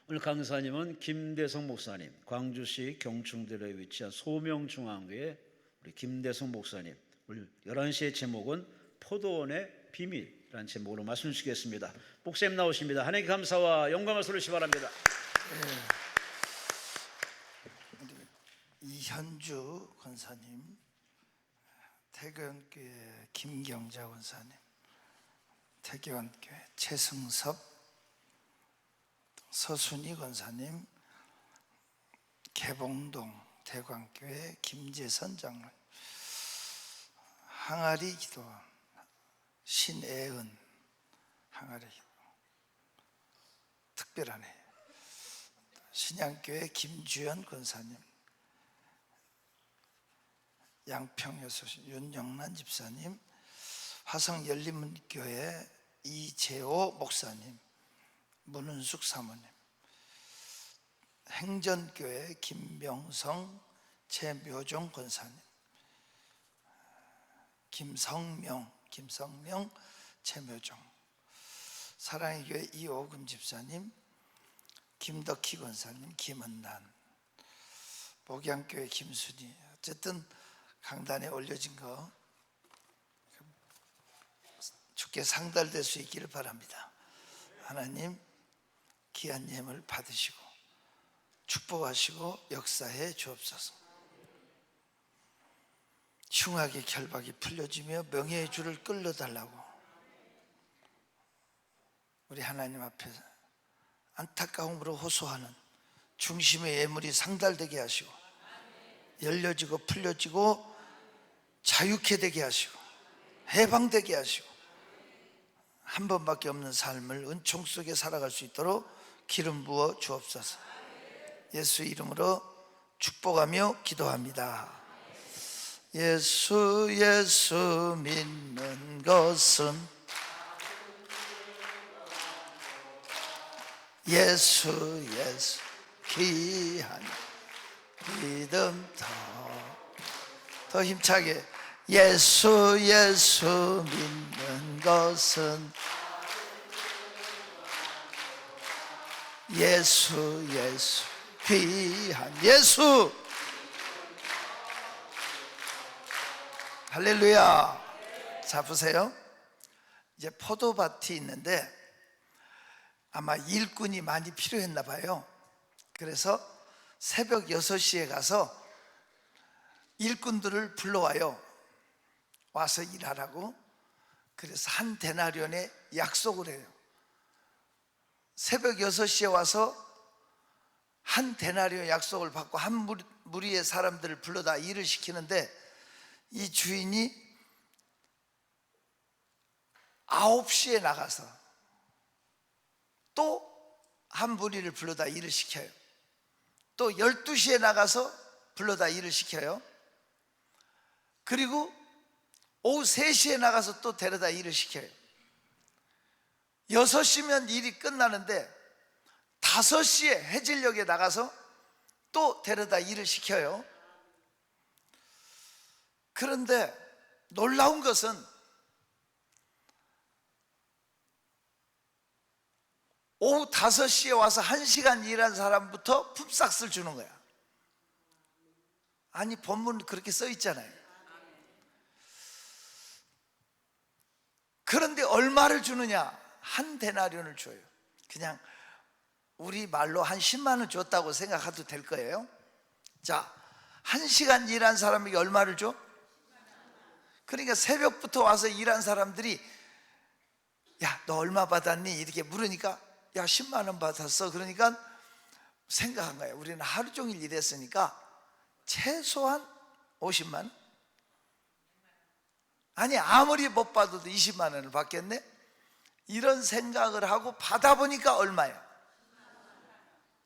오늘 강사님은 김대성 목사님, 광주시 경충대로에 위치한 소명중앙교회 우리 김대성 목사님. 오늘 11시의 제목은 포도원의 비밀이라는 제목으로 말씀 주시겠습니다. 목사님 나오십니다. 하나님께 감사와 영광을 돌리시기 바랍니다. 이현주 권사님, 태교원교회 김경자 권사님, 태교원교회 최승섭, 서순희 권사님, 개봉동 대광교회 김재선 장로님, 항아리 기도원 신애은 항아리 기도 특별하네. 신양교회 김주연 권사님, 양평여수시 윤영란 집사님, 화성열린문교회 이재호 목사님, 문은숙 사모님, 행전교회 김명성 최묘종 권사님, 김성명 최묘종, 사랑의 교회 이오금 집사님, 김덕희 권사님, 김은난, 목양교회 김순희. 어쨌든 강단에 올려진 거 주께 상달될 수 있기를 바랍니다. 하나님 귀한 예물 받으시고 축복하시고 역사해 주옵소서. 흉악의 결박이 풀려지며 명예의 줄을 끌어달라고 우리 하나님 앞에 안타까움으로 호소하는 중심의 예물이 상달되게 하시고 열려지고 풀려지고 자유케 되게 하시고 해방되게 하시고 한 번밖에 없는 삶을 은총 속에 살아갈 수 있도록 기름 부어 주옵소서. 예수 이름으로 축복하며 기도합니다. 예수 예수 믿는 것은 예수 예수 귀한 믿음 더 힘차게 예수 예수 믿는 것은 예수 예수 귀한 예수. 할렐루야. 자 보세요. 이제 포도밭이 있는데 아마 일꾼이 많이 필요했나 봐요. 그래서 새벽 6시에 가서 일꾼들을 불러와요. 와서 일하라고. 그래서 한 데나리온에 약속을 해요. 새벽 6시에 와서 한 데나리온 약속을 받고 한 무리의 사람들을 불러다 일을 시키는데 이 주인이 9시에 나가서 또 한 무리를 불러다 일을 시켜요. 또 12시에 나가서 불러다 일을 시켜요. 그리고 오후 3시에 나가서 또 데려다 일을 시켜요. 6시면 일이 끝나는데 5시에 해질녘에 나가서 또 데려다 일을 시켜요. 그런데 놀라운 것은 오후 5시에 와서 1시간 일한 사람부터 품삯을 주는 거야. 아니 본문 그렇게 써 있잖아요. 그런데 얼마를 주느냐? 한 데나리온을 줘요. 그냥 우리 말로 한 10만 원 줬다고 생각해도 될 거예요. 자, 1시간 일한 사람에게 얼마를 줘? 그러니까 새벽부터 와서 일한 사람들이 야, 너 얼마 받았니? 이렇게 물으니까 야, 10만 원 받았어. 그러니까 생각한 거예요. 우리는 하루 종일 일했으니까 최소한 50만 원? 아니 아무리 못 받아도 20만 원을 받겠네? 이런 생각을 하고 받아보니까 얼마야?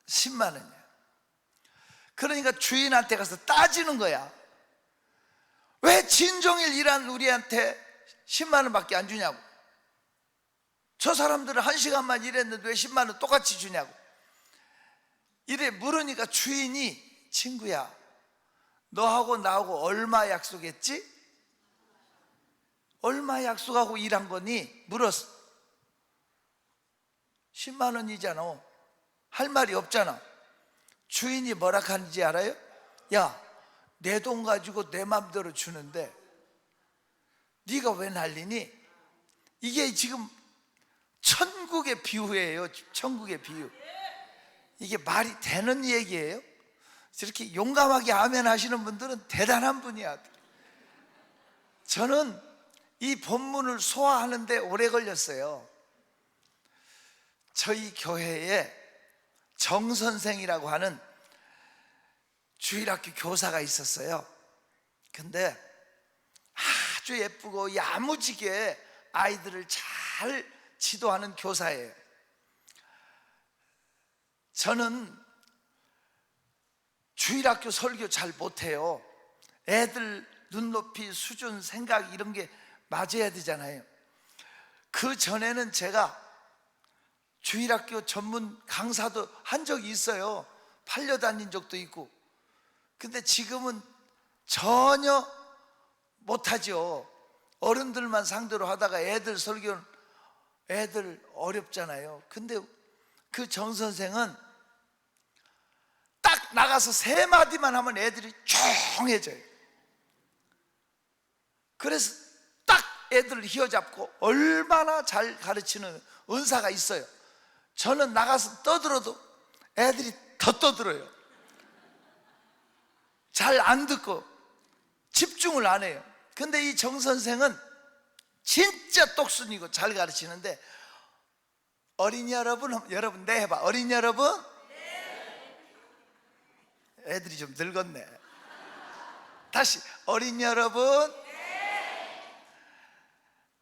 10만 원이야. 그러니까 주인한테 가서 따지는 거야. 왜 진종일 일한 우리한테 10만 원밖에 안 주냐고. 저 사람들은 1시간만 일했는데 왜 10만 원 똑같이 주냐고. 이래 물으니까 주인이 친구야, 너하고 나하고 얼마 약속했지? 얼마 약속하고 일한 거니? 물었어. 10만 원이잖아. 할 말이 없잖아. 주인이 뭐라 하는지 알아요? 야, 내 돈 가지고 내 맘대로 주는데 네가 왜 난리니? 이게 지금 천국의 비유예요. 천국의 비유. 이게 말이 되는 얘기예요? 저렇게 용감하게 아멘 하시는 분들은 대단한 분이야. 저는 이 본문을 소화하는데 오래 걸렸어요. 저희 교회에 정 선생이라고 하는 주일학교 교사가 있었어요. 근데 아주 예쁘고 야무지게 아이들을 잘 지도하는 교사예요. 저는 주일학교 설교 잘 못해요. 애들 눈높이, 수준, 생각 이런 게 맞아야 되잖아요. 그 전에는 제가 주일학교 전문 강사도 한 적이 있어요. 팔려다닌 적도 있고. 근데 지금은 전혀 못하죠. 어른들만 상대로 하다가 애들 설교는 애들 어렵잖아요. 근데 그 정 선생은 딱 나가서 3마디만 하면 애들이 조용해져요. 그래서 딱 애들을 휘어잡고 얼마나 잘 가르치는 은사가 있어요. 저는 나가서 떠들어도 애들이 더 떠들어요. 잘 안 듣고 집중을 안 해요. 근데 이 정 선생은 진짜 똑순이고 잘 가르치는데, 어린이 여러분, 여러분 네 해봐. 어린이 여러분? 애들이 좀 늙었네. 다시, 어린이 여러분?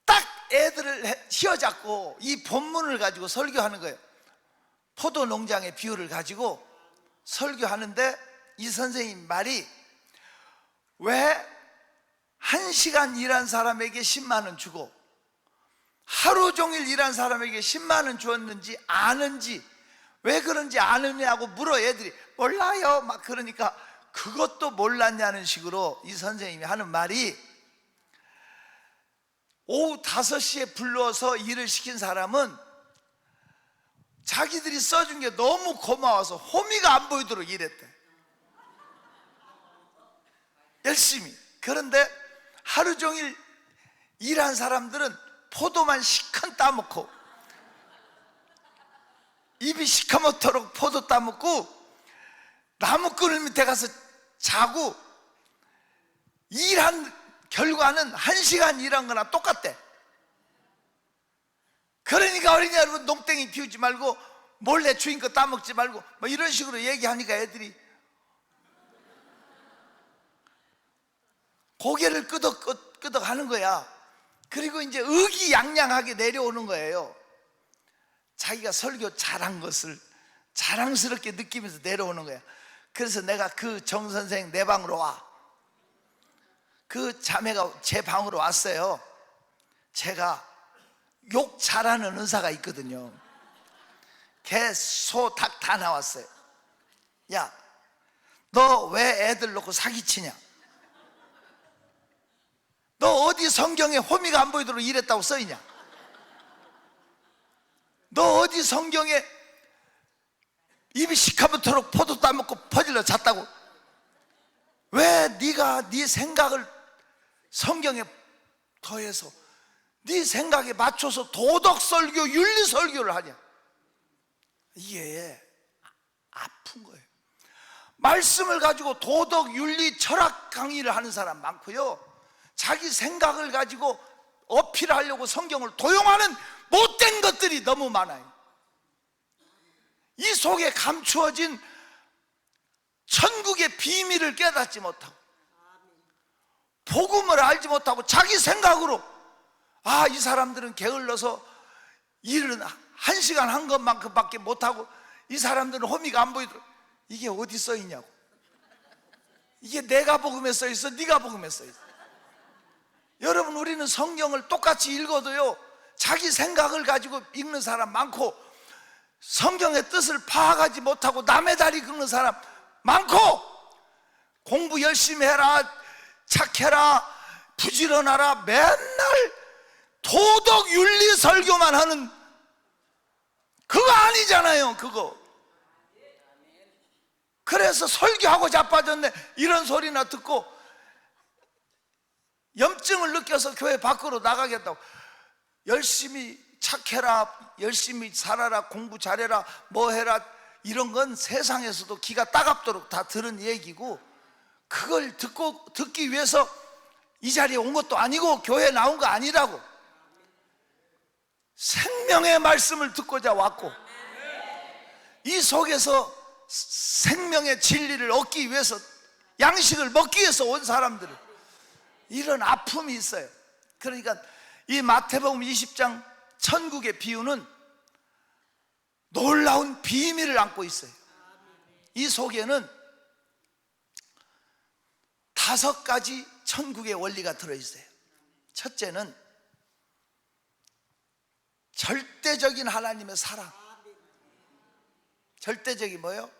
딱 애들을 휘어잡고 이 본문을 가지고 설교하는 거예요. 포도 농장의 비유를 가지고 설교하는데 이 선생님 말이, 왜 1시간 일한 사람에게 10만 원 주고 하루 종일 일한 사람에게 10만 원 주었는지 아는지, 왜 그런지 아느냐고 물어. 애들이 몰라요 막 그러니까 그것도 몰랐냐는 식으로 이 선생님이 하는 말이, 오후 5시에 불러서 일을 시킨 사람은 자기들이 써준 게 너무 고마워서 호미가 안 보이도록 일했대. 열심히. 그런데 하루 종일 일한 사람들은 포도만 시큰 따먹고, 입이 시커멓도록 포도 따먹고 나무꾼 밑에 가서 자고, 일한 결과는 1시간 일한 거나 똑같대. 그러니까 어린이 여러분, 농땡이 피우지 말고 몰래 주인 거 따먹지 말고 뭐 이런 식으로 얘기하니까 애들이 고개를 끄덕끄덕 하는 거야. 그리고 이제 의기양양하게 내려오는 거예요. 자기가 설교 잘한 것을 자랑스럽게 느끼면서 내려오는 거야. 그래서 내가 그 정 선생 내 방으로 와. 그 자매가 제 방으로 왔어요. 제가 욕 잘하는 은사가 있거든요. 개, 소, 닭 다 나왔어요. 야, 너 왜 애들 놓고 사기치냐? 너 어디 성경에 호미가 안 보이도록 일했다고 써있냐? 너 어디 성경에 입이 시커멓도록 포도 따먹고 퍼질러 잤다고? 왜 네가 네 생각을 성경에 더해서 네 생각에 맞춰서 도덕 설교, 윤리 설교를 하냐? 이게 아픈 거예요. 말씀을 가지고 도덕, 윤리, 철학 강의를 하는 사람 많고요, 자기 생각을 가지고 어필하려고 성경을 도용하는 못된 것들이 너무 많아요. 이 속에 감추어진 천국의 비밀을 깨닫지 못하고, 복음을 알지 못하고 자기 생각으로, 아, 이 사람들은 게을러서 일은 1시간 한 것만큼밖에 못하고 이 사람들은 호미가 안 보이도록. 이게 어디 써 있냐고. 이게 내가 복음에 써 있어, 네가 복음에 써 있어. 여러분, 우리는 성경을 똑같이 읽어도요, 자기 생각을 가지고 읽는 사람 많고, 성경의 뜻을 파악하지 못하고 남의 다리 긁는 사람 많고, 공부 열심히 해라, 착해라, 부지런하라, 맨날 도덕 윤리 설교만 하는, 그거 아니잖아요. 그거 그래서 설교하고 자빠졌네 이런 소리나 듣고 염증을 느껴서 교회 밖으로 나가겠다고. 열심히 착해라, 열심히 살아라, 공부 잘해라, 뭐 해라, 이런 건 세상에서도 기가 따갑도록 다 들은 얘기고, 그걸 듣기 위해서 이 자리에 온 것도 아니고 교회에 나온 거 아니라고. 생명의 말씀을 듣고자 왔고, 이 속에서 생명의 진리를 얻기 위해서, 양식을 먹기 위해서 온 사람들은 이런 아픔이 있어요. 그러니까 이 마태복음 20장 천국의 비유는 놀라운 비밀을 안고 있어요. 이 속에는 5가지 천국의 원리가 들어있어요. 첫째는 절대적인 하나님의 사랑. 절대적이 뭐예요?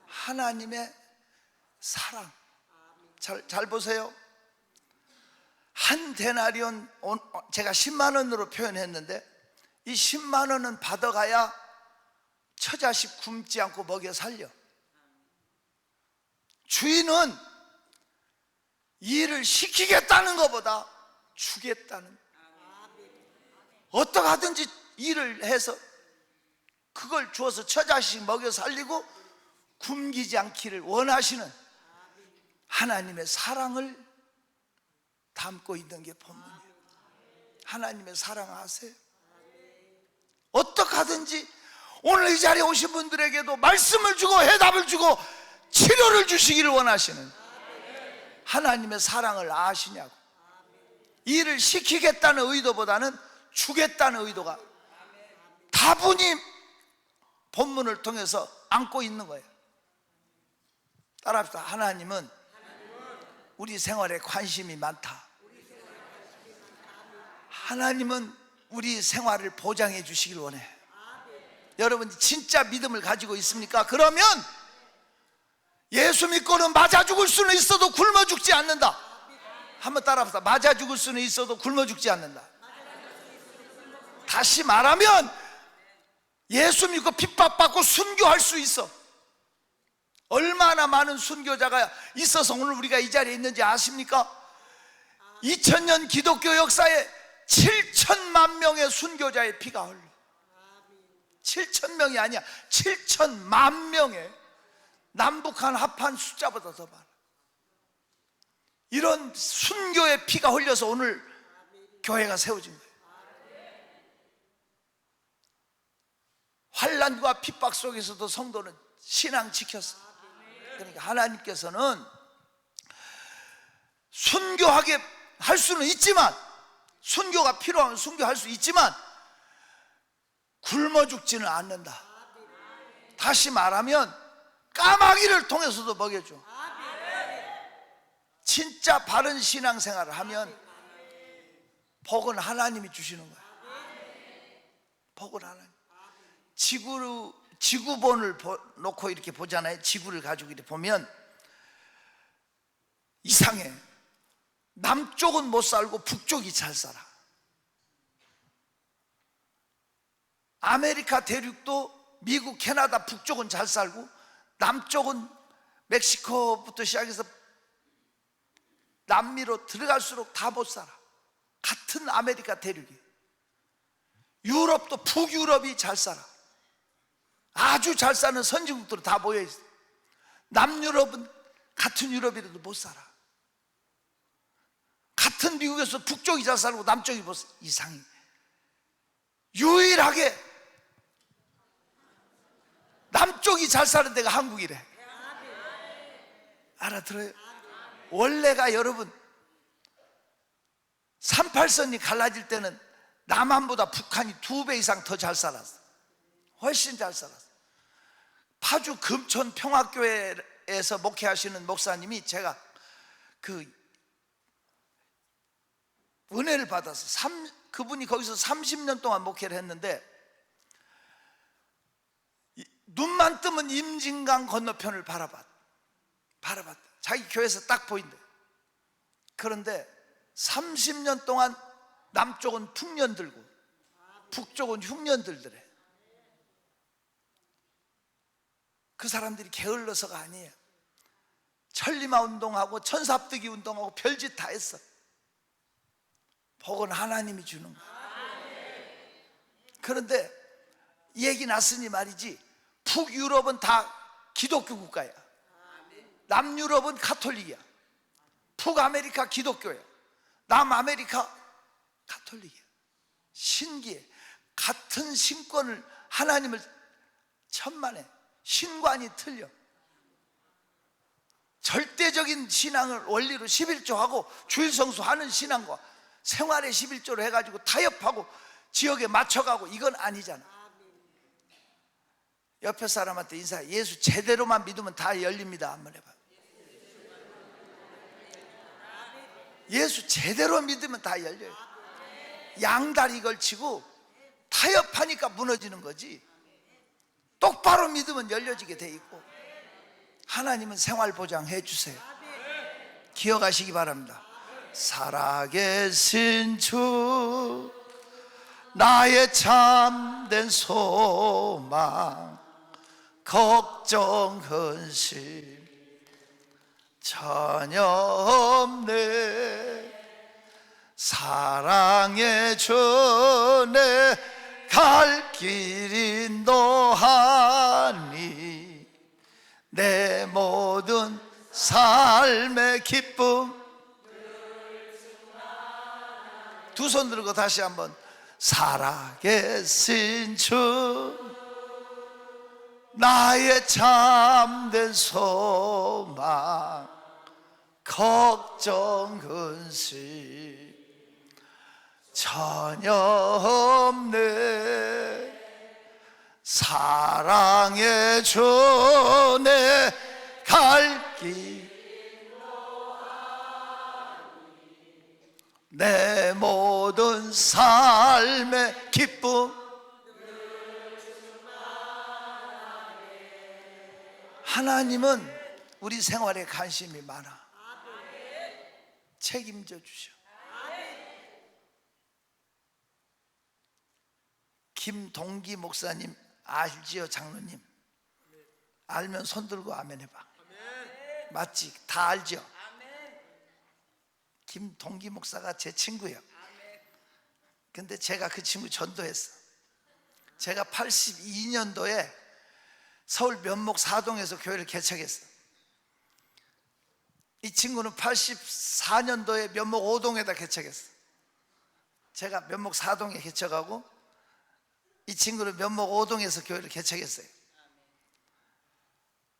하나님의 사랑. 잘 보세요. 한 데나리온, 제가 10만 원으로 표현했는데, 이 10만 원은 받아가야 처자식 굶지 않고 먹여 살려. 주인은 일을 시키겠다는 것보다 주겠다는, 어떻게 하든지 일을 해서 그걸 주어서 처자식 먹여 살리고 굶기지 않기를 원하시는 하나님의 사랑을 담고 있는 게 본문이에요. 하나님의 사랑 아세요? 어떻게 하든지 오늘 이 자리에 오신 분들에게도 말씀을 주고 해답을 주고 치료를 주시기를 원하시는 하나님의 사랑을 아시냐고. 일을 시키겠다는 의도보다는 주겠다는 의도가 다분히 본문을 통해서 안고 있는 거예요. 따라합시다. 하나님은 우리 생활에 관심이 많다. 하나님은 우리 생활을 보장해 주시길 원해. 여러분 진짜 믿음을 가지고 있습니까? 그러면 예수 믿고는 맞아 죽을 수는 있어도 굶어 죽지 않는다. 한번 따라합시다. 맞아 죽을 수는 있어도 굶어 죽지 않는다. 다시 말하면 예수 믿고 핍박받고 순교할 수 있어. 얼마나 많은 순교자가 있어서 오늘 우리가 이 자리에 있는지 아십니까? 2000년 기독교 역사에 7천만 명의 순교자의 피가 흘러. 7,000명이 아니야, 7천만 명의, 남북한 합한 숫자보다 더 많아. 이런 순교의 피가 흘려서 오늘 교회가 세워진 거예요. 환난과 핍박 속에서도 성도는 신앙 지켰어. 그러니까 하나님께서는 순교하게 할 수는 있지만, 순교가 필요하면 순교할 수 있지만 굶어 죽지는 않는다. 다시 말하면 까마귀를 통해서도 먹여줘. 진짜 바른 신앙생활을 하면 복은 하나님이 주시는 거야. 복은 하나님. 지구본을 놓고 이렇게 보잖아요. 지구를 가지고 이렇게 보면 이상해. 남쪽은 못 살고 북쪽이 잘 살아. 아메리카 대륙도 미국, 캐나다 북쪽은 잘 살고 남쪽은 멕시코부터 시작해서 남미로 들어갈수록 다 못 살아. 같은 아메리카 대륙이. 유럽도 북유럽이 잘 살아. 아주 잘 사는 선진국들은 다 모여있어. 남유럽은 같은 유럽이라도 못 살아. 같은 미국에서 북쪽이 잘 살고 남쪽이 못 살아. 이상해. 유일하게 남쪽이 잘 사는 데가 한국이래. 알아들어요? 원래가 여러분 38선이 갈라질 때는 남한보다 북한이 2배 이상 더 잘 살았어. 훨씬 잘 살았어. 파주 금천 평화교회에서 목회하시는 목사님이, 제가 그 은혜를 받아서 그분이 거기서 30년 동안 목회를 했는데, 눈만 뜨면 임진강 건너편을 바라봤다. 자기 교회에서 딱 보인대. 그런데 30년 동안 남쪽은 풍년 들고 북쪽은 흉년 들더래. 그 사람들이 게을러서가 아니에요. 천리마 운동하고 천사합득이 운동하고 별짓 다 했어. 복은 하나님이 주는 거야. 그런데 얘기 났으니 말이지, 북유럽은 다 기독교 국가야. 남유럽은 가톨릭이야. 북아메리카 기독교야. 남아메리카 가톨릭이야. 신기해. 같은 신권을, 하나님을 천만에, 신관이 틀려. 절대적인 신앙을 원리로 11조하고 주일성수하는 신앙과 생활의 11조로 해가지고 타협하고 지역에 맞춰가고, 이건 아니잖아. 옆에 사람한테 인사해. 예수 제대로만 믿으면 다 열립니다. 한번 해봐. 예수 제대로 믿으면 다 열려요. 양다리 걸치고 타협하니까 무너지는 거지. 똑바로 믿으면 열려지게 돼 있고. 하나님은 생활 보장해 주세요. 기억하시기 바랍니다. 살아계신 주, 나의 참된 소망, 걱정 근심 전혀 없네. 사랑의 주내 갈 길 인도하니, 내 모든 삶의 기쁨. 두 손 들고 다시 한번. 살아계신 주, 나의 참된 소망, 걱정 근심 전혀 없네. 사랑의 주내 갈 길, 내 모든 삶의 기쁨. 하나님은 우리 생활에 관심이 많아. 책임져 주셔. 김동기 목사님 알지요, 장로님? 알면 손 들고 아멘 해봐. 맞지? 다 알죠? 김동기 목사가 제 친구예요. 근데 제가 그 친구 전도했어. 제가 82년도에 서울 면목 사동에서 교회를 개척했어. 이 친구는 84년도에 면목 5동에다 개척했어. 제가 면목 4동에 개척하고, 이 친구는 면목 5동에서 교회를 개척했어요.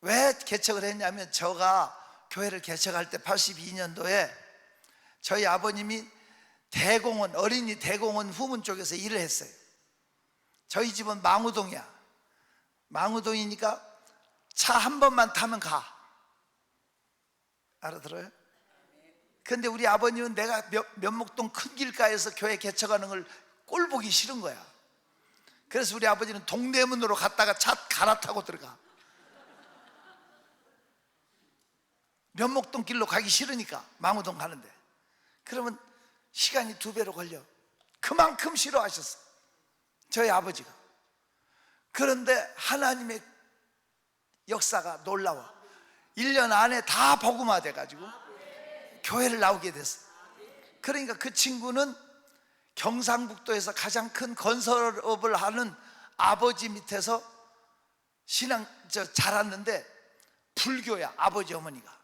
왜 개척을 했냐면, 제가 교회를 개척할 때 82년도에 저희 아버님이 대공원, 어린이 대공원 후문 쪽에서 일을 했어요. 저희 집은 망우동이야. 망우동이니까 차 한 번만 타면 가. 알아들어요? 근데 우리 아버님은 내가 면목동 큰 길가에서 교회 개척하는 걸 꼴 보기 싫은 거야. 그래서 우리 아버지는 동대문으로 갔다가 차 갈아타고 들어가. 면목동 길로 가기 싫으니까 망우동 가는데. 그러면 시간이 2배로 걸려. 그만큼 싫어하셨어, 저희 아버지가. 그런데 하나님의 역사가 놀라워. 1년 안에 다 복음화 돼가지고 교회를 나오게 됐어. 그러니까 그 친구는 경상북도에서 가장 큰 건설업을 하는 아버지 밑에서 자랐는데, 불교야, 아버지 어머니가.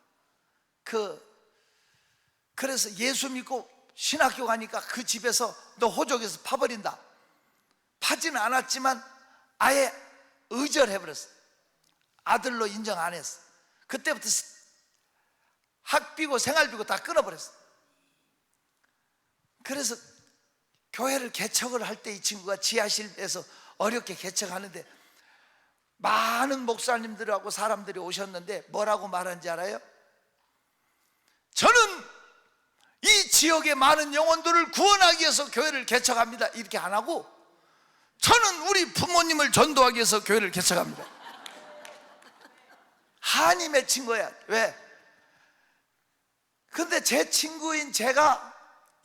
그래서 예수 믿고 신학교 가니까 그 집에서 너 호적에서 파버린다. 파지는 않았지만 아예 의절해버렸어. 아들로 인정 안 했어. 그때부터 학비고 생활비고 다 끊어버렸어. 그래서 교회를 개척을 할 때 이 친구가 지하실에서 어렵게 개척하는데, 많은 목사님들하고 사람들이 오셨는데 뭐라고 말한지 알아요? 저는 이 지역의 많은 영혼들을 구원하기 위해서 교회를 개척합니다, 이렇게 안 하고, 저는 우리 부모님을 전도하기 위해서 교회를 개척합니다. 한이 맺힌 거야. 왜? 근데 제 친구인 제가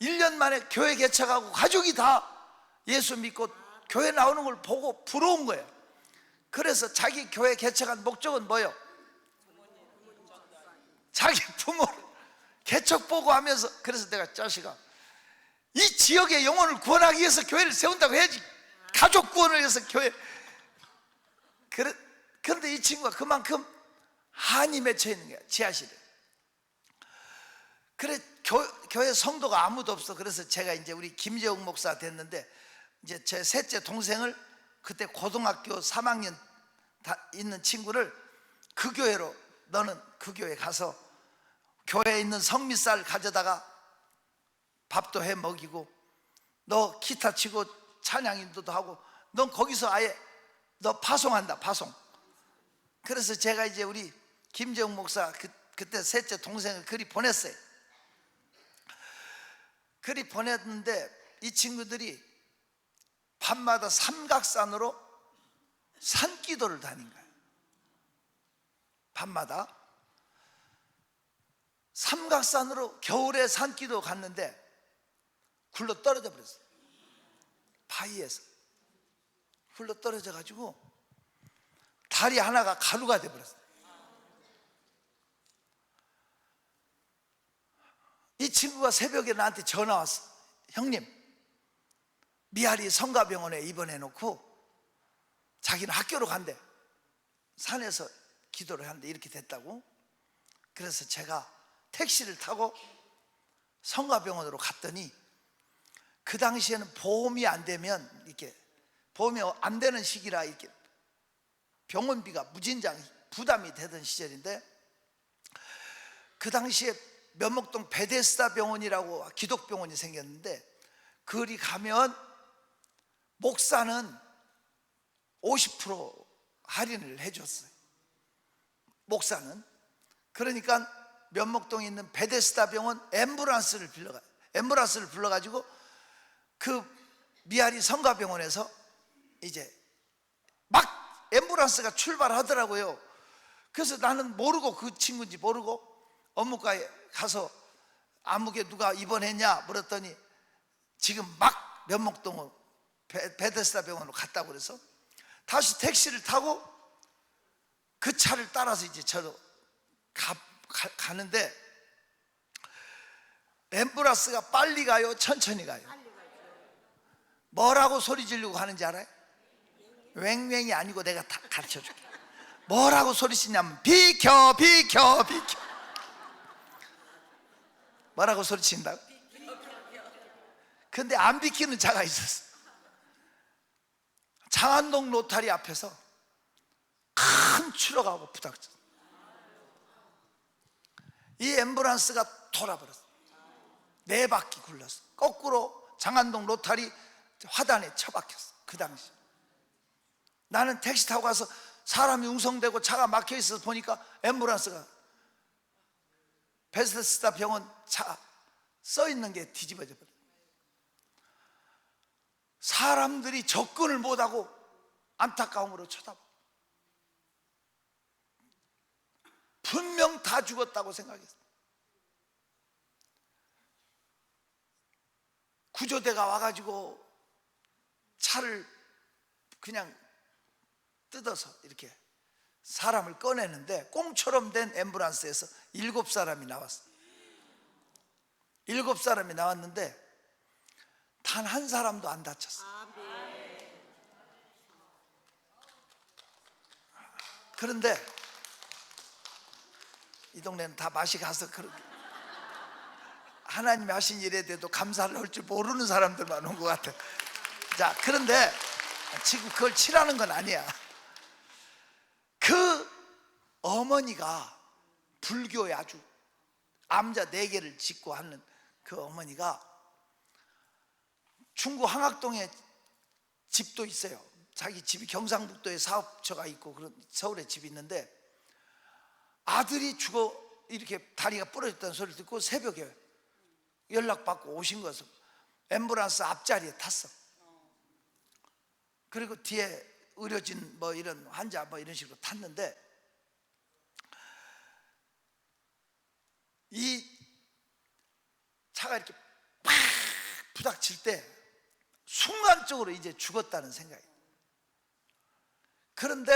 1년 만에 교회 개척하고 가족이 다 예수 믿고 교회 나오는 걸 보고 부러운 거예요. 그래서 자기 교회 개척한 목적은 뭐예요? 자기 부모를 개척 보고 하면서. 그래서 내가 자식아, 이 지역의 영혼을 구원하기 위해서 교회를 세운다고 해야지. 가족 구원을 위해서 교회. 그런데 이 친구가 그만큼 한이 맺혀 있는 거야, 지하실에. 그래, 교회 성도가 아무도 없어. 그래서 제가 이제 우리 김재웅 목사 됐는데, 이제 제 셋째 동생을, 그때 고등학교 3학년 있는 친구를 그 교회로, 너는 그 교회 가서 교회에 있는 성미쌀 가져다가 밥도 해 먹이고, 너 기타 치고 찬양 인도도 하고, 넌 거기서 아예 너 파송한다, 파송. 그래서 제가 이제 우리 김재웅 목사 그때 셋째 동생을 그리 보냈어요. 그리 보냈는데 이 친구들이 밤마다 삼각산으로 산기도를 다닌 거예요. 밤마다 삼각산으로 겨울에 산기도 갔는데 굴러 떨어져 버렸어요. 바위에서 굴러 떨어져 가지고 다리 하나가 가루가 돼 버렸어요. 이 친구가 새벽에 나한테 전화 왔어. 형님, 미아리 성가병원에 입원해 놓고 자기는 학교로 간대. 산에서 기도를 하는데 이렇게 됐다고. 그래서 제가 택시를 타고 성가병원으로 갔더니, 그 당시에는 보험이 안 되면, 이렇게 보험이 안 되는 시기라 이렇게 병원비가 무진장 부담이 되던 시절인데, 그 당시에 면목동 베데스다 병원이라고 기독병원이 생겼는데, 거기 가면 목사는 50% 할인을 해줬어요. 목사는. 그러니까 면목동에 있는 베데스다 병원 앰뷸런스를 불러가지고 그 미아리 성가병원에서 이제 막 앰뷸런스가 출발하더라고요. 그래서 나는 모르고, 그 친구인지 모르고 업무과에 가서 아무개 누가 입원했냐 물었더니 지금 막 면목동으로 베데스다 병원으로 갔다고. 그래서 다시 택시를 타고 그 차를 따라서 이제 저로 가는데, 앰뷸런스가 빨리 가요, 천천히 가요? 뭐라고 소리 지르고 가는지 알아요? 왱왱이 아니고 내가 다 가르쳐 줄게. 뭐라고 소리 치냐면 비켜 비켜 비켜. 뭐라고 소리 친다고? 근데 안 비키는 차가 있었어. 장안동 로타리 앞에서 큰 추락하고 부닥쳤어. 이 앰뷸런스가 돌아버렸어. 네 바퀴 굴렀어. 거꾸로 장안동 로타리 화단에 처박혔어. 그 당시 나는 택시 타고 가서 사람이 웅성대고 차가 막혀 있어서 보니까 앰뷸런스가 베데스다 병원 차 써 있는 게 뒤집어져 버려. 사람들이 접근을 못하고 안타까움으로 쳐다봐. 분명 다 죽었다고 생각했어. 구조대가 와가지고 차를 그냥 뜯어서 이렇게 사람을 꺼내는데, 꽁처럼 된 앰뷸런스에서 7사람이 나왔어. 7사람이 나왔는데 단 한 사람도 안 다쳤어. 그런데 이 동네는 다 맛이 가서 하나님이 하신 일에 대해도 감사를 할 줄 모르는 사람들만 온 것 같아. 자, 그런데 지금 그걸 치라는 건 아니야. 그 어머니가 불교에 아주 암자 4개를 짓고 하는 그 어머니가 중구 황학동에 집도 있어요. 자기 집이 경상북도에 사업처가 있고 그런 서울에 집이 있는데, 아들이 죽어 이렇게 다리가 부러졌다는 소리를 듣고 새벽에 연락받고 오신 것을 앰뷸런스 앞자리에 탔어. 그리고 뒤에 의료진 뭐 이런 환자 뭐 이런 식으로 탔는데, 이 차가 이렇게 팍 부닥칠 때 순간적으로 이제 죽었다는 생각이. 그런데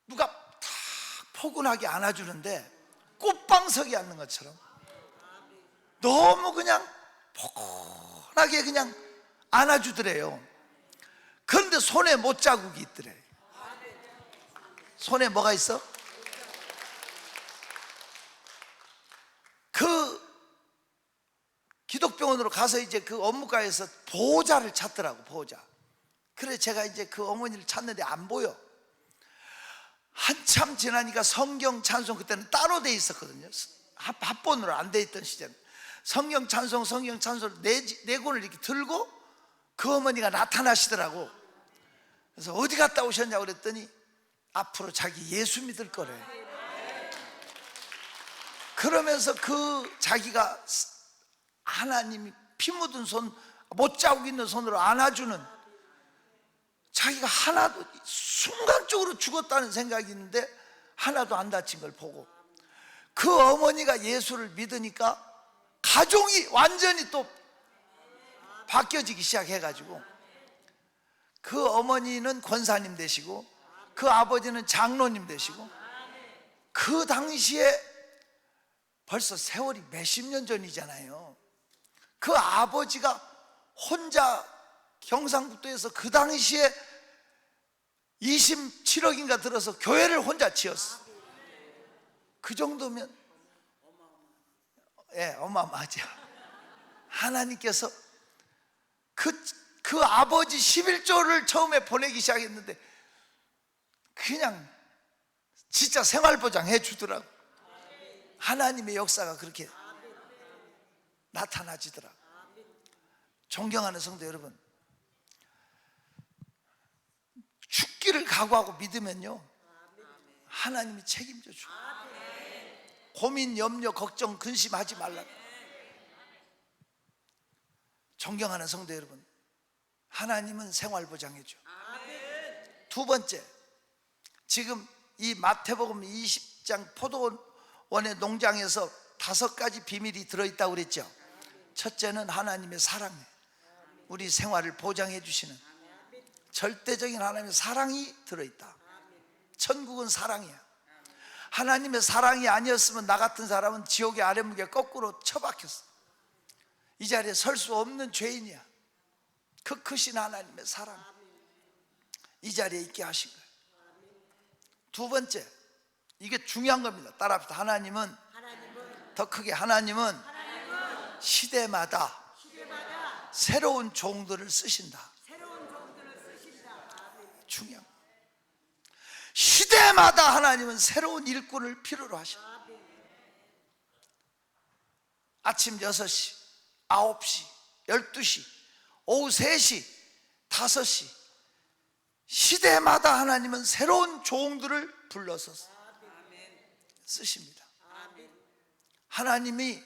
누가 다 포근하게 안아주는데 꽃방석이 앉는 것처럼 너무 그냥 포근하게 그냥 안아주더래요. 그런데 손에 못자국이 있더래. 손에 뭐가 있어? 그 기독병원으로 가서 이제 그 업무과에서 보호자를 찾더라고, 보호자. 그래 제가 이제 그 어머니를 찾는데 안 보여. 한참 지나니까 성경 찬송, 그때는 따로 돼 있었거든요. 합본으로 안 돼 있던 시절. 성경 찬송 네 권을 이렇게 들고 그 어머니가 나타나시더라고. 그래서 어디 갔다 오셨냐고 그랬더니 앞으로 자기 예수 믿을 거래. 그러면서 그 자기가 하나님이 피 묻은 손, 못자국 있는 손으로 안아주는, 자기가 하나도 순간적으로 죽었다는 생각이 있는데 하나도 안 다친 걸 보고 그 어머니가 예수를 믿으니까 가정이 완전히 또 바뀌어지기 시작해가지고 그 어머니는 권사님 되시고 그 아버지는 장로님 되시고, 그 당시에 벌써 세월이 몇십 년 전이잖아요. 그 아버지가 혼자 경상북도에서 그 당시에 27억인가 들어서 교회를 혼자 지었어. 그 정도면 어마어마하죠. 하나님께서 그 아버지 11조를 처음에 보내기 시작했는데 그냥 진짜 생활보장 해주더라고. 하나님의 역사가 그렇게 나타나지더라고. 존경하는 성도 여러분, 죽기를 각오하고 믿으면요 하나님이 책임져 줘. 고민, 염려, 걱정, 근심하지 말라고. 존경하는 성도 여러분, 하나님은 생활 보장해 줘. 두 번째, 지금 이 마태복음 20장 포도원의 농장에서 5가지 비밀이 들어있다고 그랬죠. 첫째는 하나님의 사랑이에요. 우리 생활을 보장해 주시는 절대적인 하나님의 사랑이 들어있다. 천국은 사랑이야. 하나님의 사랑이 아니었으면 나 같은 사람은 지옥의 아랫목에 거꾸로 처박혔어. 이 자리에 설 수 없는 죄인이야. 그 크신 하나님의 사랑, 이 자리에 있게 하신 거예요. 두 번째, 이게 중요한 겁니다. 따라합시다. 하나님은 더 크게, 하나님은 시대마다 새로운 종들을 쓰신다. 중요한, 시대마다 하나님은 새로운 일꾼을 필요로 하셔. 아침 6시, 9시, 12시, 오후 3시, 5시, 시대마다 하나님은 새로운 종들을 불러서 쓰십니다. 하나님이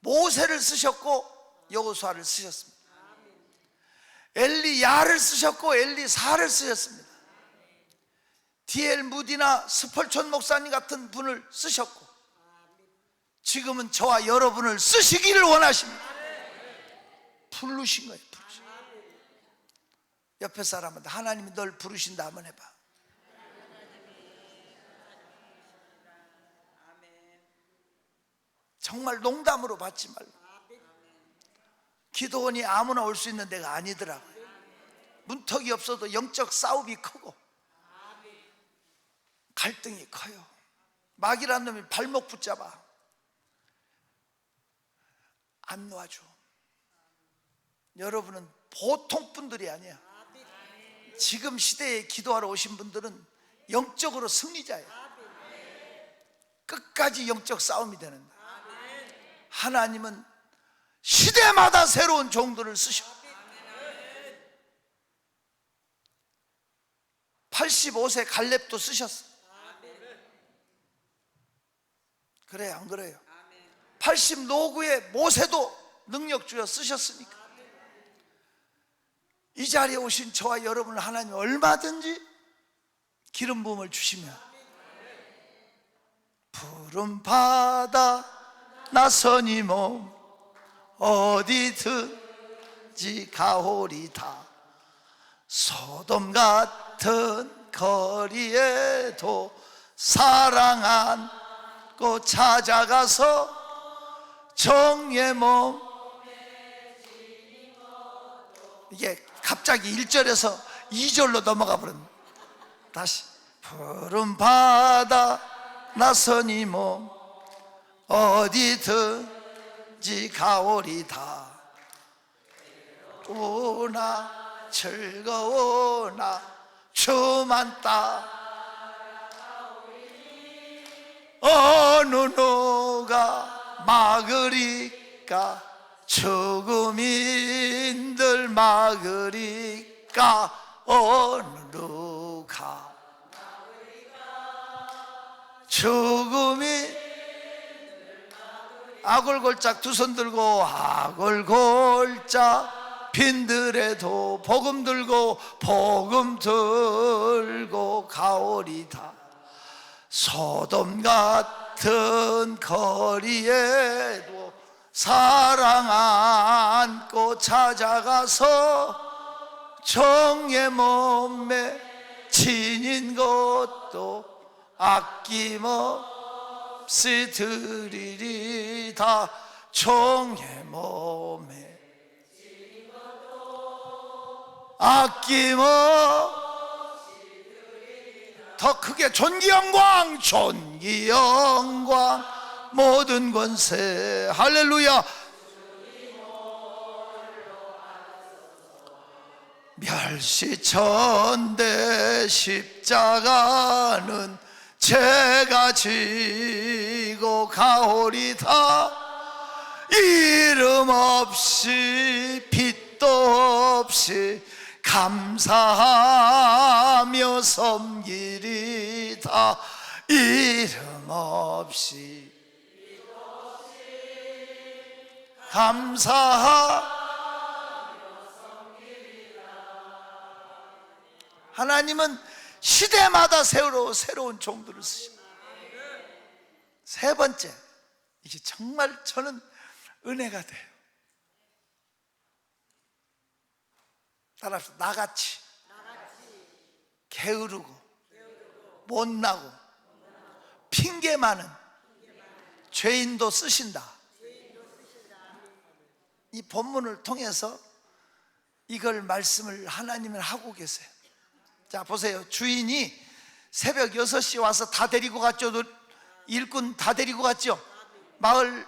모세를 쓰셨고 여호수아를 쓰셨습니다. 엘리야를 쓰셨고 엘리사를 쓰셨습니다. D.L. 무디나 스펄촌 목사님 같은 분을 쓰셨고 지금은 저와 여러분을 쓰시기를 원하십니다. 부르신 거예요. 부르신. 옆에 사람한테 하나님이 널 부르신다 한번 해봐. 정말 농담으로 받지 말고. 기도원이 아무나 올 수 있는 데가 아니더라고요. 문턱이 없어도 영적 싸움이 크고 갈등이 커요. 마귀란 놈이 발목 붙잡아 안 놓아줘. 여러분은 보통 분들이 아니야. 지금 시대에 기도하러 오신 분들은 영적으로 승리자예요. 끝까지 영적 싸움이 되는 거예요. 하나님은 시대마다 새로운 종들을 쓰셔. 85세 갈렙도 쓰셨어. 그래요, 안 그래요? 80 노구의 모세도 능력 주어 쓰셨으니까 이 자리에 오신 저와 여러분을 하나님 얼마든지 기름 부음을 주시면 푸른 바다 나서니 몸 어디든지 가오리다. 소돔 같은 거리에도 사랑 안고 찾아가서 정의 몸. 이게 갑자기 1절에서 2절로 넘어가 버렸네. 다시. 푸른 바다 나서니 몸 어디든지 가오리다. 오나 즐거우나 주만 따라가오리. 어느 누가 막으리까 죽음인들 막으리까 어느 누가 죽음이. 아골골짝 두 손 들고 아골골짝 빈들에도 복음 들고 가오리다. 소돔 같은 거리에도 사랑 안고 찾아가서 정의 몸에 지닌 것도 아낌없이 드리리다. 정의 몸에 더 크게 존귀 영광 모든 권세. 할렐루야. 멸시천대 십자가는 제가 지고 가오리다. 이름 없이 빛도 없이 감사하며 섬기리다. 이름 없이 하나님은 시대마다 새로운 종들을 쓰십니다. 세 번째, 이게 정말 저는 은혜가 돼요. 따라합시다. 나같이 게으르고 못나고 핑계 많은 죄인도 쓰신다. 이 본문을 통해서 이걸 말씀을 하나님은 하고 계세요. 자, 보세요. 주인이 새벽 6시 와서 다 데리고 갔죠. 일꾼 다 데리고 갔죠. 마을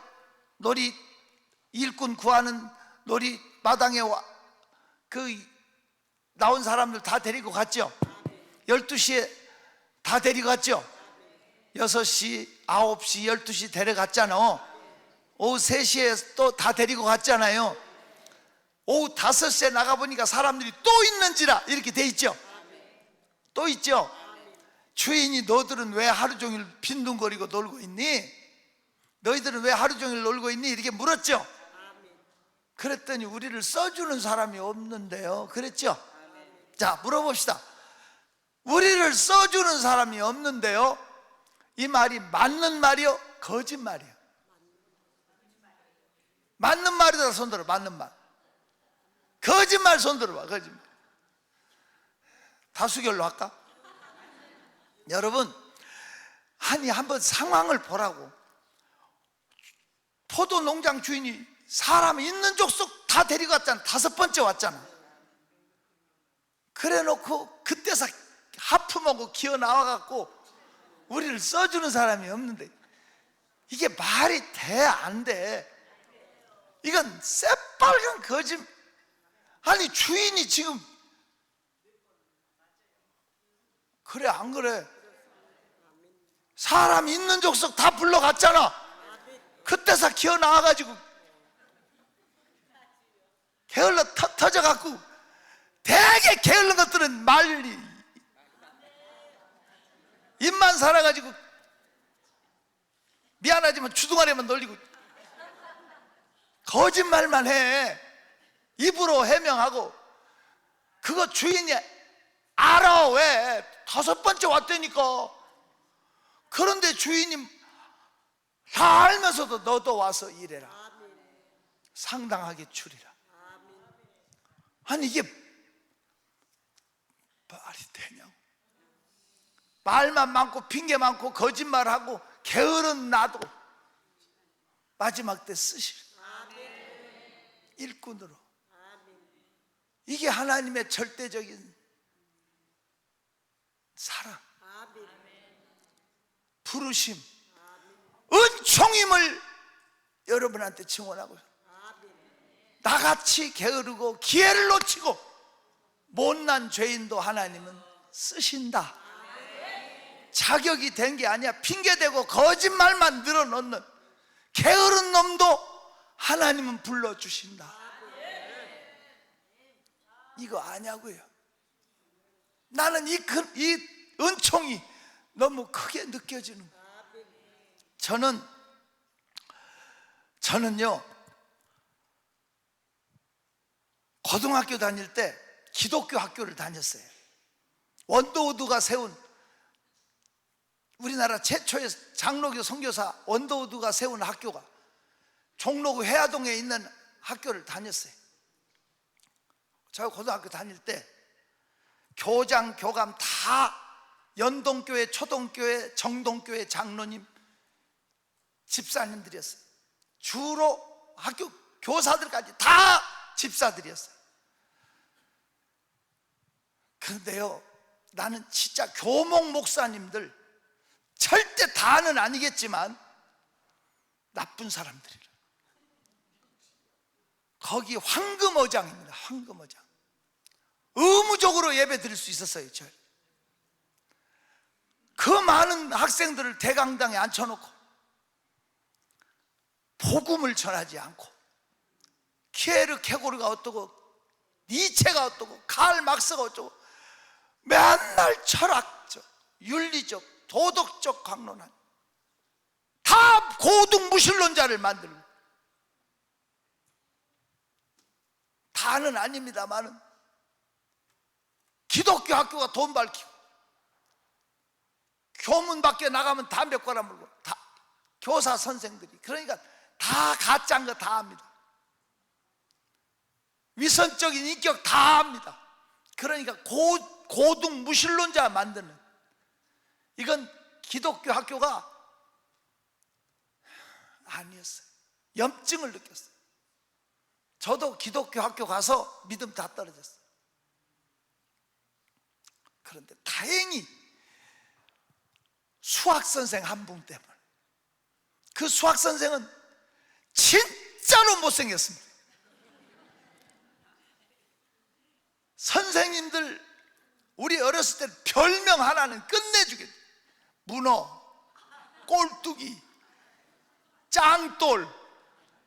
놀이 일꾼 구하는 놀이 마당에 나온 사람들 다 데리고 갔죠. 12시에 다 데리고 갔죠. 6시, 9시, 12시 데려갔잖아. 오후 3시에 또 다 데리고 갔잖아요. 오후 5시에 나가보니까 사람들이 또 있는지라 이렇게 돼 있죠. 또 있죠. 주인이 너희들은 왜 하루 종일 빈둥거리고 놀고 있니? 너희들은 왜 하루 종일 놀고 있니? 이렇게 물었죠. 그랬더니 우리를 써주는 사람이 없는데요. 그랬죠. 자, 물어봅시다. 우리를 써주는 사람이 없는데요, 이 말이 맞는 말이요? 거짓말이요? 맞는 말이다. 손들어. 맞는 말. 거짓말 손들어봐. 거짓말. 다수결로 할까? 여러분, 한번 상황을 보라고. 포도 농장 주인이 사람 있는 족속 다 데리고 왔잖아. 5번째 왔잖아. 그래 놓고 그때서 하품하고 기어 나와갖고 우리를 써주는 사람이 없는데, 이게 말이 돼? 안 돼? 이건 새빨간 거짓말. 아니, 주인이 지금, 그래 안 그래? 사람 있는 족속 다 불러갔잖아. 그때서 기어 나와가지고 게을러 터져갖고, 되게 게을른 것들은 말리 입만 살아가지고 미안하지만 주둥아리만 놀리고 거짓말만 해. 입으로 해명하고. 그거 주인이 알아. 왜? 5번째 왔다니까. 그런데 주인이 다 알면서도 너도 와서 일해라. 상당하게 줄이라. 아니, 이게 말이 되냐고. 말만 많고 핑계 많고 거짓말하고 게으른 나도 마지막 때 쓰실 일꾼으로. 이게 하나님의 절대적인 사랑, 부르심, 은총임을 여러분한테 증언하고요. 나같이 게으르고 기회를 놓치고 못난 죄인도 하나님은 쓰신다. 자격이 된 게 아니야. 핑계대고 거짓말만 늘어놓는 게으른 놈도 하나님은 불러주신다. 이거 아냐고요. 나는 이 은총이 너무 크게 느껴지는 거예요. 저는요, 고등학교 다닐 때 기독교 학교를 다녔어요. 원더우드가 세운, 우리나라 최초의 장로교 선교사 원더우드가 세운 학교가 종로구 해화동에 있는 학교를 다녔어요. 제가 고등학교 다닐 때 교장, 교감 다 연동교회, 초동교회, 정동교회 장로님, 집사님들이었어요. 주로 학교 교사들까지 다 집사들이었어요. 그런데요, 나는 진짜 교목 목사님들, 절대 다는 아니겠지만 나쁜 사람들이라. 거기 황금어장입니다. 황금어장. 의무적으로 예배 드릴 수 있었어요. 그 많은 학생들을 대강당에 앉혀놓고 복음을 전하지 않고, 키에르케고르가 어떠고 니체가 어떠고 칼 막스가 어쩌고 맨날 철학적, 윤리적, 도덕적 강론한 다 고등무신론자를 만들고, 다는 아닙니다만은 기독교 학교가 돈 밝히고 교문 밖에 나가면 담배 꼬라 물고, 다 교사 선생들이, 그러니까 다 가짜인 거 다 합니다. 위선적인 인격 다 합니다. 그러니까 고등 무신론자 만드는, 이건 기독교 학교가 아니었어요. 염증을 느꼈어요. 저도 기독교 학교 가서 믿음 다 떨어졌어요. 그런데 다행히 수학선생 한 분 때문에, 그 수학선생은 진짜로 못생겼습니다. 선생님들, 우리 어렸을 때 별명 하나는 끝내주겠다. 문어, 꼴뚜기, 짱돌,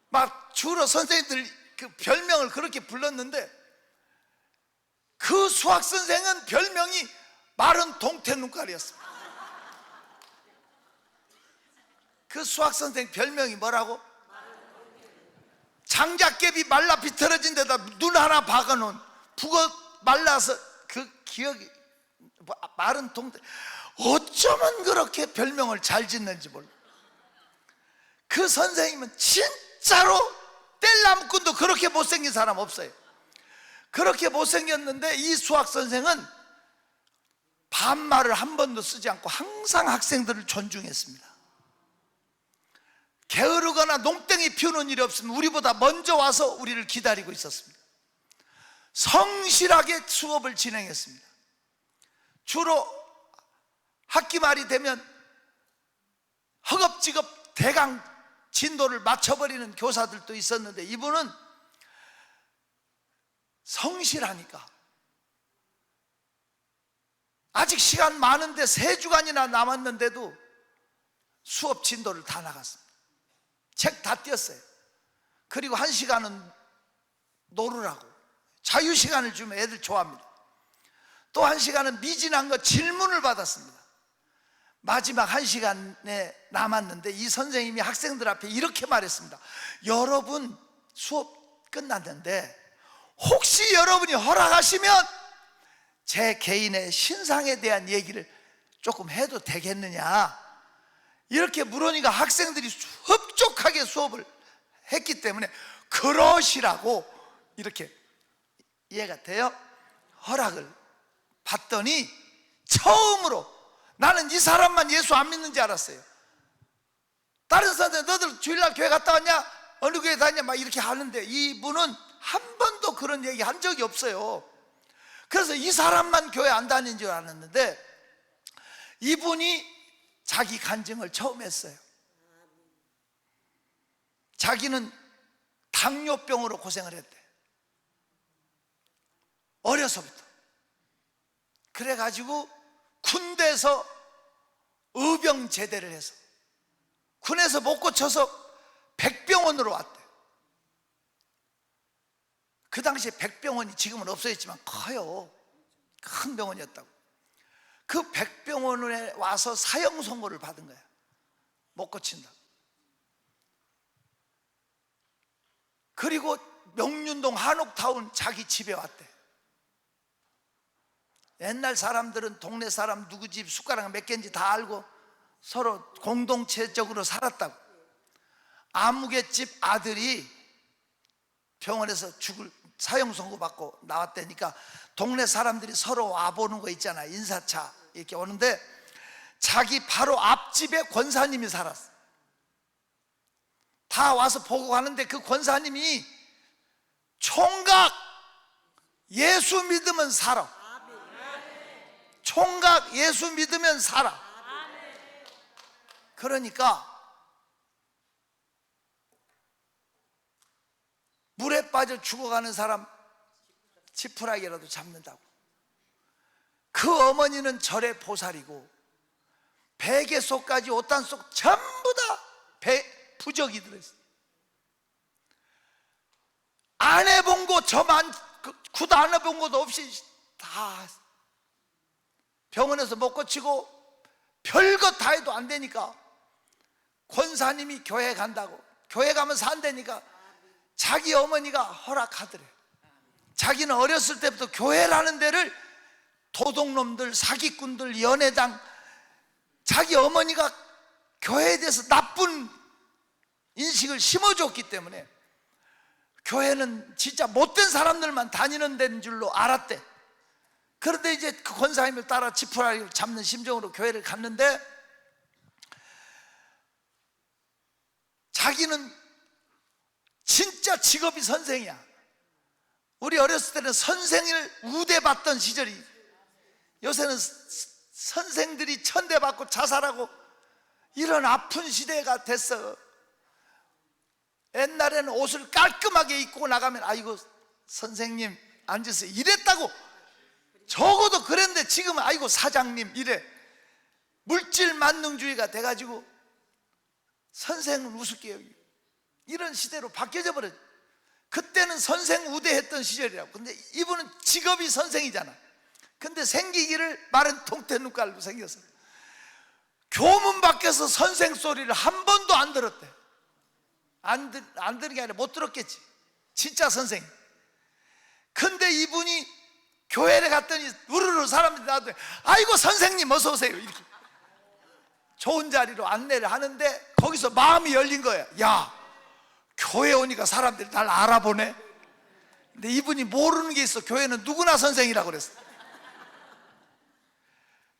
막 주로 선생님들 그 별명을 그렇게 불렀는데, 그 수학선생은 별명이 마른 동태 눈깔이었습니다. 그 수학선생 별명이 뭐라고? 장작개비 말라 비틀어진 데다 눈 하나 박아놓은, 북어 말라서 그 기억이, 마른 동태. 어쩌면 그렇게 별명을 잘 짓는지 몰라. 그 선생님은 진짜로 뗄나무꾼도 그렇게 못생긴 사람 없어요. 그렇게 못생겼는데 이 수학선생은 반말을 한 번도 쓰지 않고 항상 학생들을 존중했습니다. 게으르거나 농땡이 피우는 일이 없으면 우리보다 먼저 와서 우리를 기다리고 있었습니다. 성실하게 수업을 진행했습니다. 주로 학기 말이 되면 허겁지겁 대강 진도를 맞춰버리는 교사들도 있었는데, 이분은 성실하니까 아직 시간 많은데 3주간이나 남았는데도 수업 진도를 다 나갔습니다. 책 다 띄었어요. 그리고 1시간은 놀으라고 자유시간을 주면 애들 좋아합니다. 또 1시간은 미진한 거 질문을 받았습니다. 마지막 1시간에 남았는데 이 선생님이 학생들 앞에 이렇게 말했습니다. 여러분, 수업 끝났는데 혹시 여러분이 허락하시면 제 개인의 신상에 대한 얘기를 조금 해도 되겠느냐, 이렇게 물으니까 학생들이 흡족하게 수업을 했기 때문에 그러시라고, 이렇게 이해가 돼요? 허락을 봤더니 처음으로 나는 이 사람만 예수 안 믿는 줄 알았어요. 다른 사람들 너들 주일날 교회 갔다 왔냐? 어느 교회 다녔냐? 막 이렇게 하는데 이분은 한 번도 그런 얘기 한 적이 없어요. 그래서 이 사람만 교회 안 다닌 줄 알았는데 이분이 자기 간증을 처음 했어요. 자기는 당뇨병으로 고생을 했대. 어려서부터. 그래가지고 군대에서 의병 제대를 해서 군에서 못 고쳐서 백병원으로 왔대. 그 당시에 백병원이 지금은 없어졌지만 커요. 큰 병원이었다고. 그 백병원에 와서 사형 선고를 받은 거야. 못 고친다. 그리고 명륜동 한옥타운 자기 집에 왔대. 옛날 사람들은 동네 사람 누구 집 숟가락 몇 개인지 다 알고 서로 공동체적으로 살았다고. 아무개집 아들이 병원에서 죽을 사형 선고받고 나왔다니까 동네 사람들이 서로 와보는 거 있잖아. 인사차 이렇게 오는데 자기 바로 앞집에 권사님이 살았어. 다 와서 보고 가는데 그 권사님이 총각 예수 믿으면 살아. 총각 예수 믿으면 살아. 그러니까 물에 빠져 죽어가는 사람 지푸라기라도 잡는다고. 그 어머니는 절의 보살이고 베개속까지 옷단 속 전부 다 부적이 들어있어요. 안 해본 거 저만 구도 안 해본 것도 없이 다 병원에서 못 고치고 별거 다 해도 안 되니까 권사님이 교회 간다고, 교회 가면 산다니까 자기 어머니가 허락하더래. 자기는 어렸을 때부터 교회라는 데를 도둑놈들, 사기꾼들, 연회당, 자기 어머니가 교회에 대해서 나쁜 인식을 심어줬기 때문에 교회는 진짜 못된 사람들만 다니는 데인 줄로 알았대. 그런데 이제 그 권사님을 따라 지푸라기를 잡는 심정으로 교회를 갔는데 자기는 진짜 직업이 선생이야. 우리 어렸을 때는 선생을 우대받던 시절이, 요새는 선생들이 천대받고 자살하고 이런 아픈 시대가 됐어. 옛날에는 옷을 깔끔하게 입고 나가면 아이고 선생님 앉으세요 이랬다고. 적어도 그랬는데 지금은 아이고 사장님 이래. 물질 만능주의가 돼가지고 선생은 우습게 여기고 이런 시대로 바뀌어져 버렸죠. 그때는 선생 우대했던 시절이라고. 근데 이분은 직업이 선생이잖아. 근데 생기기를 마른 통태 눈깔로 생겼어. 교문 밖에서 선생 소리를 한 번도 안 들었대. 안 들은 게 아니라 못 들었겠지. 진짜 선생. 근데 이분이 교회를 갔더니 우르르 사람들이 나한테 아이고 선생님 어서 오세요 이렇게 좋은 자리로 안내를 하는데 거기서 마음이 열린 거야. 야, 교회 오니까 사람들이 날 알아보네. 근데 이분이 모르는 게 있어. 교회는 누구나 선생이라고 그랬어.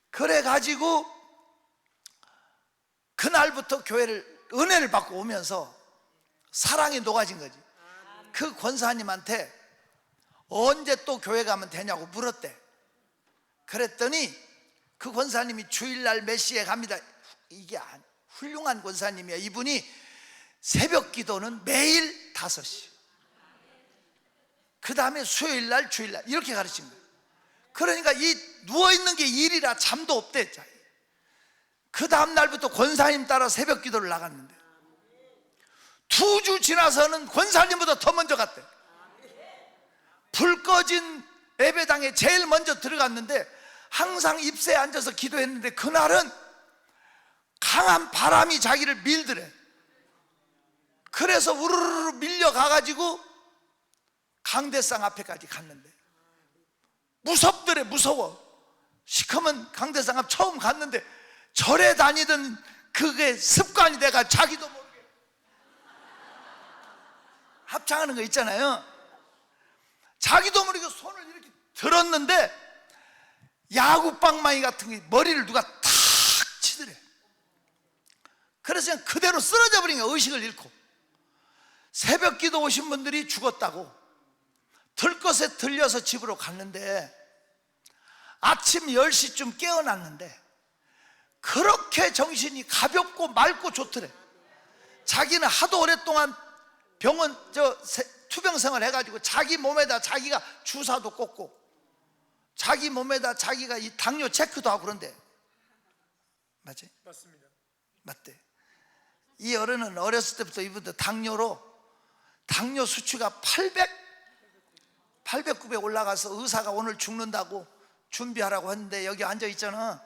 그래가지고 그날부터 교회를 은혜를 받고 오면서 사랑이 녹아진 거지. 그 권사님한테 언제 또 교회 가면 되냐고 물었대. 그랬더니 그 권사님이 주일날 몇 시에 갑니다. 이게 훌륭한 권사님이야. 이분이 새벽 기도는 매일 5시, 그 다음에 수요일날 주일날 이렇게 가르친 거예요. 그러니까 이 누워있는 게 일이라 잠도 없대. 그 다음날부터 권사님 따라 새벽 기도를 나갔는데 2주 지나서는 권사님보다 더 먼저 갔대. 불 꺼진 예배당에 제일 먼저 들어갔는데 항상 잎새에 앉아서 기도했는데 그날은 강한 바람이 자기를 밀더래. 그래서 우르르 밀려가가지고 강대상 앞에까지 갔는데 무섭더래. 무서워. 시커먼 강대상 앞 처음 갔는데 절에 다니던 그게 습관이 돼가 자기도 모르게 합창하는 거 있잖아요. 자기도 모르게 손을 이렇게 들었는데 야구방망이 같은 게 머리를 누가 탁 치더래. 그래서 그냥 그대로 쓰러져 버린 거야. 의식을 잃고. 새벽 기도 오신 분들이 죽었다고 들것에 들려서 집으로 갔는데 아침 10시쯤 깨어났는데 그렇게 정신이 가볍고 맑고 좋더래. 자기는 하도 오랫동안 병원 투병 생활 해가지고 자기 몸에다 자기가 주사도 꽂고 자기 몸에다 자기가 이 당뇨 체크도 하고 그런데 맞지? 맞습니다. 맞대. 이 어른은 어렸을 때부터 이분도 당뇨 수치가 800, 900 올라가서 의사가 오늘 죽는다고 준비하라고 했는데 여기 앉아 있잖아.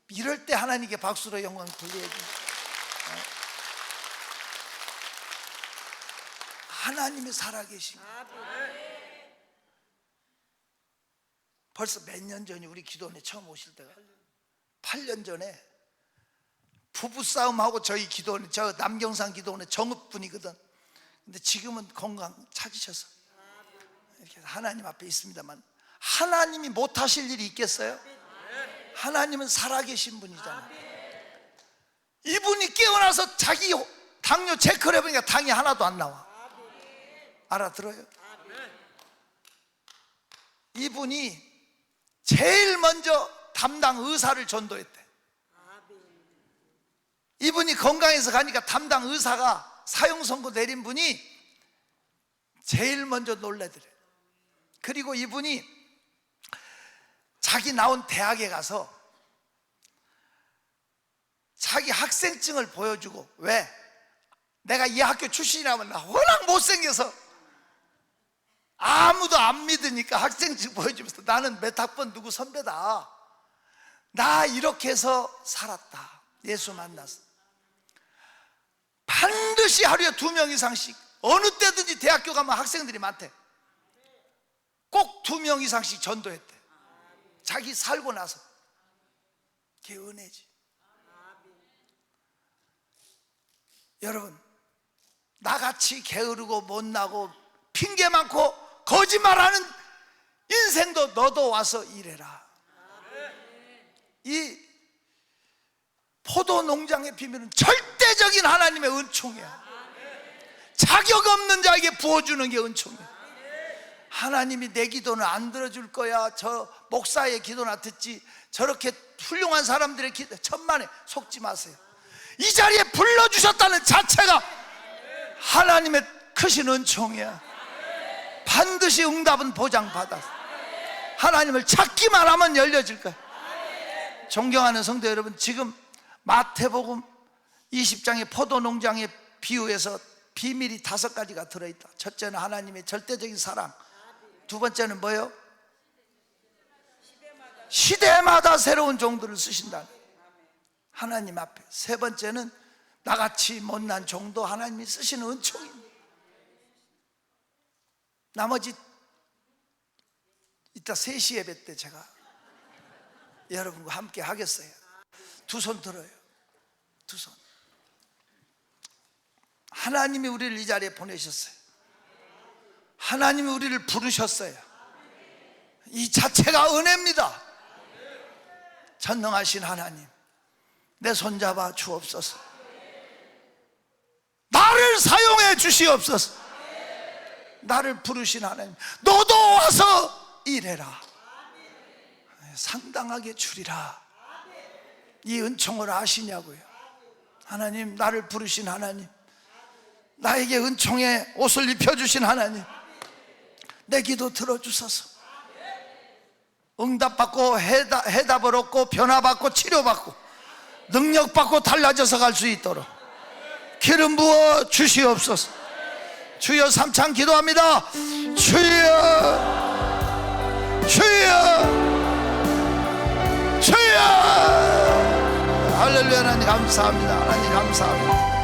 이럴 때 하나님께 박수로 영광 돌려야지. 하나님이 살아계신 벌써 몇 년 전이 우리 기도원에 처음 오실 때가 8년 전에 부부싸움하고 저희 기도원에 저 남경산 기도원에 정읍분이거든. 근데 지금은 건강 찾으셔서 이렇게 하나님 앞에 있습니다만 하나님이 못하실 일이 있겠어요? 하나님은 살아계신 분이잖아. 이분이 깨어나서 자기 당뇨 체크를 해보니까 당이 하나도 안 나와. 알아들어요? 이분이 제일 먼저 담당 의사를 전도했대. 이분이 건강해서 가니까 담당 의사가 사형 선고 내린 분이 제일 먼저 놀래더래. 그리고 이분이 자기 나온 대학에 가서 자기 학생증을 보여주고, 왜? 내가 이 학교 출신이라면 나 워낙 못생겨서 아무도 안 믿으니까 학생증 보여주면서 나는 몇 학번 누구 선배다, 나 이렇게 해서 살았다. 예수 만나서 반드시 하루에 2명 이상씩, 어느 때든지 대학교 가면 학생들이 많대, 꼭 2명 이상씩 전도했대. 자기 살고 나서. 그게 은혜지. 여러분, 나같이 게으르고 못나고 핑계 많고 거짓말하는 인생도 너도 와서 일해라. 이 포도 농장의 비밀은 절대적인 하나님의 은총이야. 자격 없는 자에게 부어주는 게 은총이야. 하나님이 내 기도는 안 들어줄 거야, 저 목사의 기도나 듣지, 저렇게 훌륭한 사람들의 기도, 천만에 속지 마세요. 이 자리에 불러주셨다는 자체가 하나님의 크신 은총이야. 반드시 응답은 보장받았어. 하나님을 찾기만 하면 열려질 거야. 존경하는 성도 여러분, 지금 마태복음 20장의 포도농장의 비유에서 비밀이 5가지가 들어있다. 첫째는 하나님의 절대적인 사랑, 두 번째는 뭐예요? 시대마다 새로운 종들을 쓰신다, 하나님 앞에. 세 번째는 나같이 못난 종도 하나님이 쓰시는 은총입니다. 나머지 이따 3시 예배 때 제가 여러분과 함께 하겠어요. 두 손 들어요. 두 손. 하나님이 우리를 이 자리에 보내셨어요. 하나님이 우리를 부르셨어요. 이 자체가 은혜입니다. 전능하신 하나님, 내 손잡아 주옵소서. 나를 사용해 주시옵소서. 나를 부르신 하나님, 너도 와서 일해라. 상당하게 주리라. 이 은총을 아시냐고요. 하나님, 나를 부르신 하나님, 나에게 은총의 옷을 입혀주신 하나님, 내 기도 들어주소서. 응답받고 해답을 얻고 변화받고 치료받고 능력받고 달라져서 갈 수 있도록 기름 부어 주시옵소서. 주여, 3창 기도합니다. 주여, 주여, 주여. 할렐루야. 하나님 감사합니다. 하나님 감사합니다.